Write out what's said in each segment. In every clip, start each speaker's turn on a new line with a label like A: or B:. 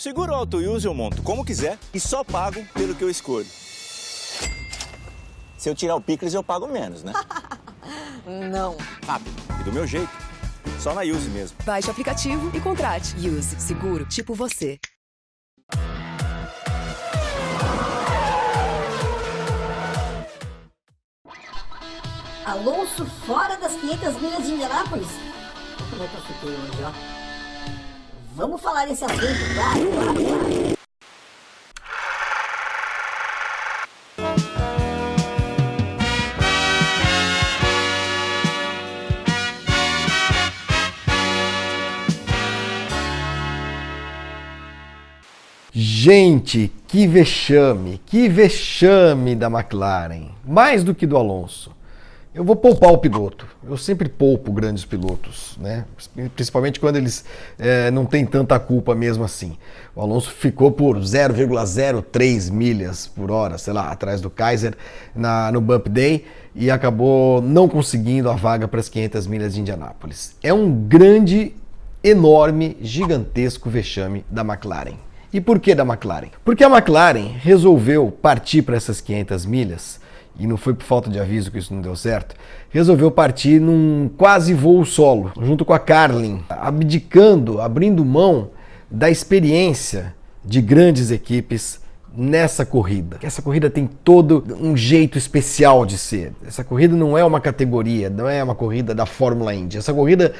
A: Seguro Auto Use eu monto como quiser e só pago pelo que eu escolho. Se eu tirar o picles, eu pago menos, né?
B: Não.
A: Rápido e do meu jeito. Só na Use mesmo.
B: Baixe o aplicativo e contrate. Use. Seguro tipo você.
C: Alonso fora das 500 milhas de Indianápolis? Como é que eu fiquei hoje, ó? Vamos falar desse assunto, claro.
D: Gente, que vexame da McLaren, mais do que do Alonso. Eu vou poupar o piloto, eu sempre poupo grandes pilotos, né? Principalmente quando eles não têm tanta culpa mesmo assim. O Alonso ficou por 0,03 milhas por hora, sei lá, atrás do Kaiser no Bump Day e acabou não conseguindo a vaga para as 500 milhas de Indianápolis. É um grande, enorme, gigantesco vexame da McLaren. E por que da McLaren? Porque a McLaren resolveu partir para essas 500 milhas, e não foi por falta de aviso que isso não deu certo, resolveu partir num quase voo solo, junto com a Carlin, abdicando, abrindo mão da experiência de grandes equipes nessa corrida. Essa corrida tem todo um jeito especial de ser. Essa corrida não é uma categoria, não é uma corrida da Fórmula Indy. Essa corrida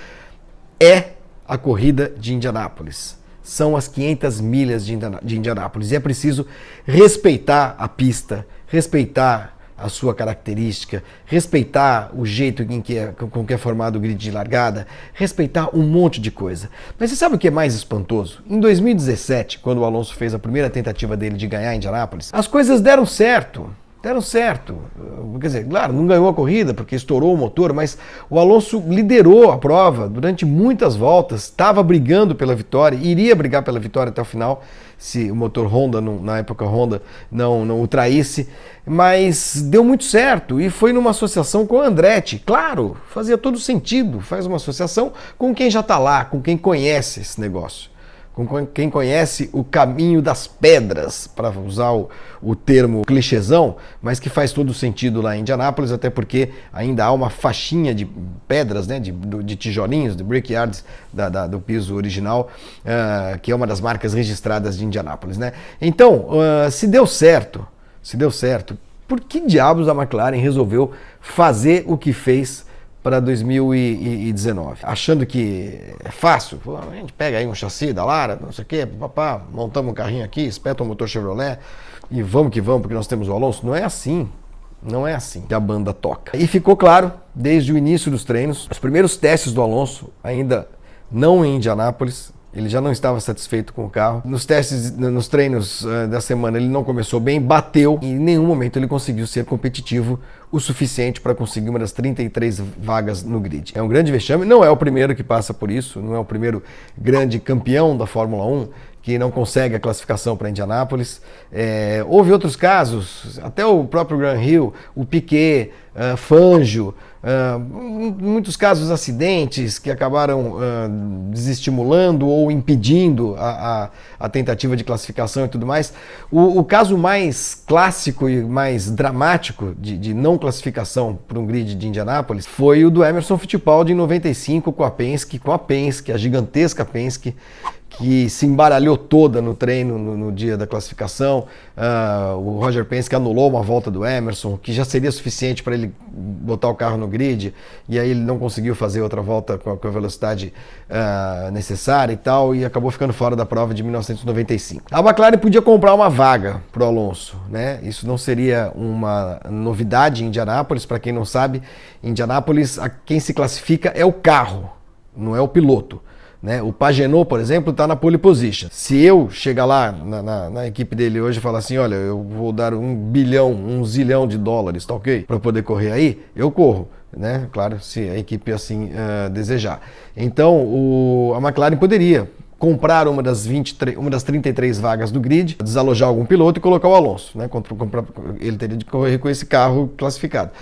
D: é a corrida de Indianápolis. São as 500 milhas de Indianápolis. E é preciso respeitar a pista, respeitar a sua característica, respeitar o jeito com que é formado o grid de largada, respeitar um monte de coisa. Mas você sabe o que é mais espantoso? Em 2017, quando o Alonso fez a primeira tentativa dele de ganhar em Indianápolis, as coisas deram certo. Deram certo. Quer dizer, claro, não ganhou a corrida porque estourou o motor, mas o Alonso liderou a prova durante muitas voltas, estava brigando pela vitória, iria brigar pela vitória até o final, se o motor Honda, na época Honda, não o traísse, mas deu muito certo e foi numa associação com o Andretti. Claro, fazia todo sentido, faz uma associação com quem já está lá, com quem conhece esse negócio. Com quem conhece o caminho das pedras, para usar o termo clichêzão, mas que faz todo sentido lá em Indianápolis, até porque ainda há uma faixinha de pedras, né, de tijolinhos, de brickyards do piso original, que é uma das marcas registradas de Indianápolis, né? Então, se deu certo, por que diabos a McLaren resolveu fazer o que fez para 2019, achando que é fácil? Pô, a gente pega aí um chassi da Lara, não sei o quê, papá, montamos um carrinho aqui, espeta um motor Chevrolet e vamos que vamos, porque nós temos o Alonso. Não é assim que a banda toca. E ficou claro, desde o início dos treinos, os primeiros testes do Alonso, ainda não em Indianápolis, ele já não estava satisfeito com o carro. Nos treinos da semana ele não começou bem, bateu e em nenhum momento ele conseguiu ser competitivo o suficiente para conseguir uma das 33 vagas no grid. É um grande vexame, não é o primeiro que passa por isso, não é o primeiro grande campeão da Fórmula 1 que não consegue a classificação para Indianápolis. Houve outros casos, até o próprio Graham Hill, o Piquet, Fangio, muitos casos acidentes que acabaram desestimulando ou impedindo a tentativa de classificação e tudo mais. O caso mais clássico e mais dramático de não classificação para um grid de Indianápolis foi o do Emerson Fittipaldi em 95 com a Penske, a gigantesca Penske, que se embaralhou toda no treino no dia da classificação. O Roger Penske anulou uma volta do Emerson, que já seria suficiente para ele botar o carro no grid, e aí ele não conseguiu fazer outra volta com a velocidade necessária e tal, e acabou ficando fora da prova de 1995. A McLaren podia comprar uma vaga para o Alonso, né? Isso não seria uma novidade em Indianápolis. Para quem não sabe, em Indianápolis quem se classifica é o carro, não é o piloto. Né? O Pagenot, por exemplo, está na pole position. Se eu chegar lá na equipe dele hoje e falar assim, olha, eu vou dar $1 zilhão de dólares, tá ok? Para poder correr aí, eu corro, né? Claro, se a equipe assim desejar. Então, a McLaren poderia comprar uma das 33 vagas do grid, desalojar algum piloto e colocar o Alonso, né? Ele teria de correr com esse carro classificado.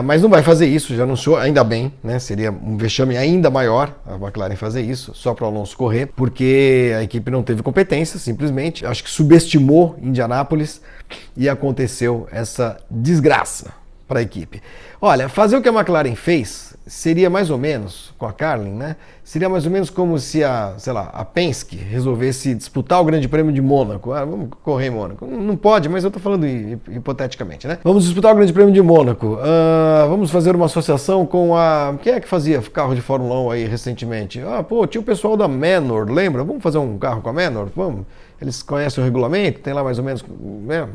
D: mas não vai fazer isso, já anunciou, ainda bem, né? Seria um vexame ainda maior a McLaren fazer isso, só para o Alonso correr, porque a equipe não teve competência, simplesmente. Acho que subestimou Indianápolis e aconteceu essa desgraça para a equipe. Olha, fazer o que a McLaren fez seria mais ou menos, com a Carlin, né? Seria mais ou menos como se a Penske resolvesse disputar o Grande Prêmio de Mônaco. Vamos correr em Mônaco. Não pode, mas eu estou falando hipoteticamente, né? Vamos disputar o Grande Prêmio de Mônaco. Vamos fazer uma associação com a... Quem é que fazia carro de Fórmula 1 aí recentemente? Tinha o pessoal da Manor, lembra? Vamos fazer um carro com a Manor? Vamos. Eles conhecem o regulamento, tem lá mais ou menos... né?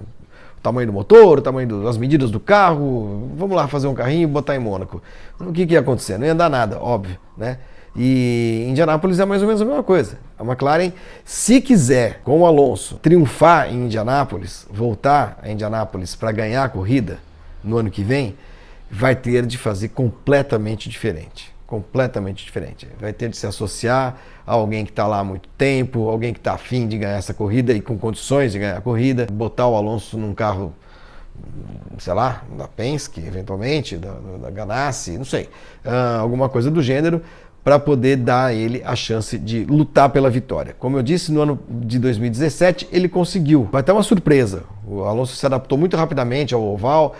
D: O tamanho do motor, o tamanho das medidas do carro, vamos lá fazer um carrinho e botar em Mônaco. O que ia acontecer? Não ia dar nada, óbvio, né? E Indianápolis é mais ou menos a mesma coisa. A McLaren, se quiser, com o Alonso, triunfar em Indianápolis, voltar a Indianápolis para ganhar a corrida no ano que vem, vai ter de fazer completamente diferente. Completamente diferente. Vai ter de se associar a alguém que está lá há muito tempo, alguém que está afim de ganhar essa corrida e com condições de ganhar a corrida, botar o Alonso num carro, sei lá, da Penske, eventualmente, da Ganassi, não sei, alguma coisa do gênero, para poder dar a ele a chance de lutar pela vitória. Como eu disse, no ano de 2017 ele conseguiu. Vai ter uma surpresa. O Alonso se adaptou muito rapidamente ao oval,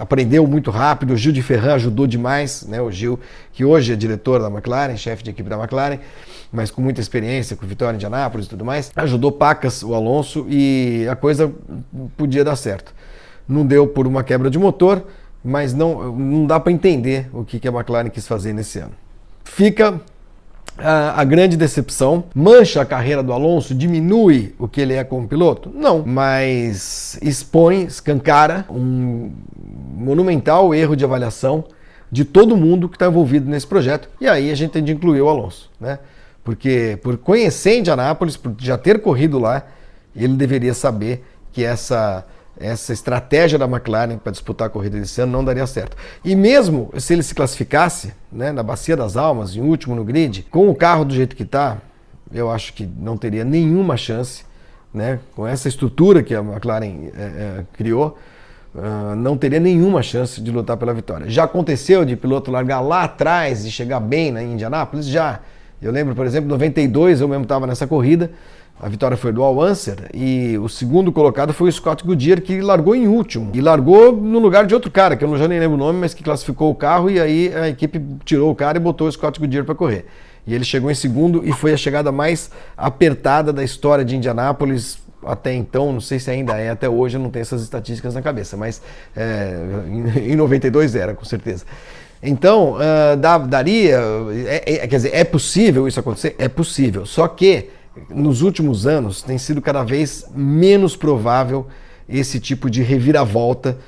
D: aprendeu muito rápido. O Gil de Ferran ajudou demais, né? O Gil, que hoje é diretor da McLaren, chefe de equipe da McLaren, mas com muita experiência, com vitória em Indianápolis e tudo mais, ajudou pacas o Alonso e a coisa podia dar certo. Não deu por uma quebra de motor, mas não dá para entender o que a McLaren quis fazer nesse ano. Fica a grande decepção. Mancha a carreira do Alonso? Diminui o que ele é como piloto? Não, mas escancara um monumental erro de avaliação de todo mundo que está envolvido nesse projeto. E aí a gente tem de incluir o Alonso, né? Porque por conhecer Indianápolis, por já ter corrido lá, ele deveria saber que essa estratégia da McLaren para disputar a corrida desse ano não daria certo. E mesmo se ele se classificasse, né, na Bacia das Almas, em último no grid, com o carro do jeito que está, eu acho que não teria nenhuma chance, né, com essa estrutura que a McLaren criou, não teria nenhuma chance de lutar pela vitória. Já aconteceu de piloto largar lá atrás e chegar bem na Indianápolis? Já. Eu lembro, por exemplo, em 92, eu mesmo estava nessa corrida. A vitória foi do Al Unser e o segundo colocado foi o Scott Goodyear, que largou em último. E largou no lugar de outro cara, que eu já nem lembro o nome, mas que classificou o carro e aí a equipe tirou o cara e botou o Scott Goodyear para correr. E ele chegou em segundo e foi a chegada mais apertada da história de Indianápolis até então. Não sei se ainda é, até hoje eu não tenho essas estatísticas na cabeça, mas em 92 era, com certeza. Então, daria, quer dizer, é possível isso acontecer? É possível, só que nos últimos anos tem sido cada vez menos provável esse tipo de reviravolta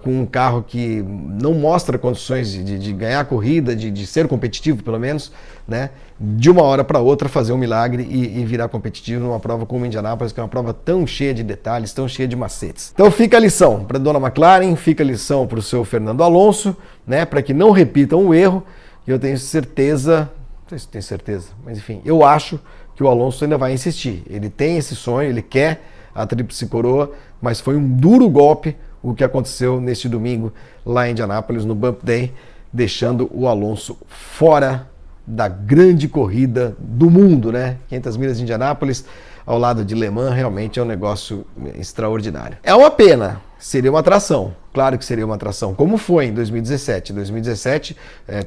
D: com um carro que não mostra condições de ganhar a corrida, de ser competitivo pelo menos, né? De uma hora para outra fazer um milagre e virar competitivo numa prova como Indianápolis, que é uma prova tão cheia de detalhes, tão cheia de macetes. Então fica a lição para a dona McLaren, fica a lição para o seu Fernando Alonso, né? Para que não repitam o erro. E eu tenho certeza, não sei se tenho certeza, mas enfim, eu acho que o Alonso ainda vai insistir. Ele tem esse sonho, ele quer a tríplice coroa, mas foi um duro golpe o que aconteceu neste domingo lá em Indianápolis, no Bump Day, deixando o Alonso fora da grande corrida do mundo, né? 500 milhas de Indianápolis, ao lado de Le Mans, realmente é um negócio extraordinário. É uma pena, seria uma atração, claro que seria uma atração, como foi em 2017. Em 2017,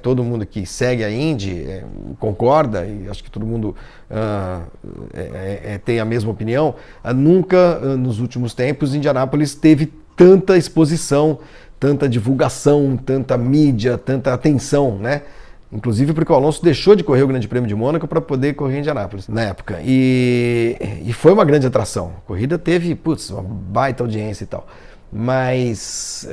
D: todo mundo que segue a Indy concorda, e acho que todo mundo tem a mesma opinião, nunca nos últimos tempos Indianápolis teve tanta exposição, tanta divulgação, tanta mídia, tanta atenção, né? Inclusive porque o Alonso deixou de correr o Grande Prêmio de Mônaco para poder correr em Indianápolis na época. E foi uma grande atração. A corrida teve, uma baita audiência e tal. Mas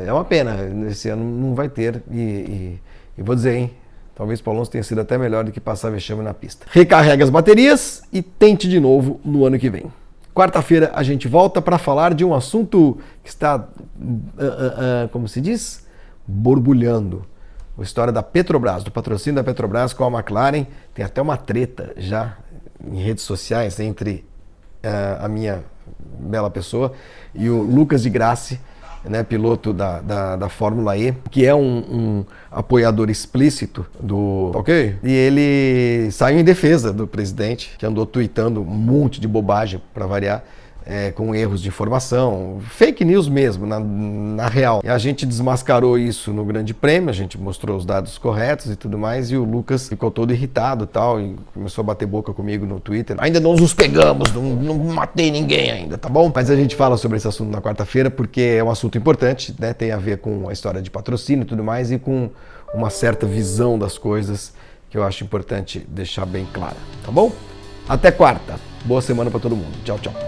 D: é uma pena, esse ano não vai ter. E vou dizer, hein? Talvez o Alonso tenha sido até melhor do que passar vexame na pista. Recarregue as baterias e tente de novo no ano que vem. Quarta-feira a gente volta para falar de um assunto que está, como se diz, borbulhando. A história da Petrobras, do patrocínio da Petrobras com a McLaren. Tem até uma treta já em redes sociais entre a minha bela pessoa e o Lucas de Grassi, né, piloto da Fórmula E, que é um apoiador explícito do... Ok? E ele saiu em defesa do presidente, que andou tweetando um monte de bobagem, para variar, com erros de informação, fake news mesmo, na real. E a gente desmascarou isso no Grande Prêmio, a gente mostrou os dados corretos e tudo mais, e o Lucas ficou todo irritado e tal, e começou a bater boca comigo no Twitter. Ainda não nos pegamos, não matei ninguém ainda, tá bom? Mas a gente fala sobre esse assunto na quarta-feira, porque é um assunto importante, né? Tem a ver com a história de patrocínio e tudo mais, e com uma certa visão das coisas que eu acho importante deixar bem clara, tá bom? Até quarta. Boa semana para todo mundo. Tchau, tchau.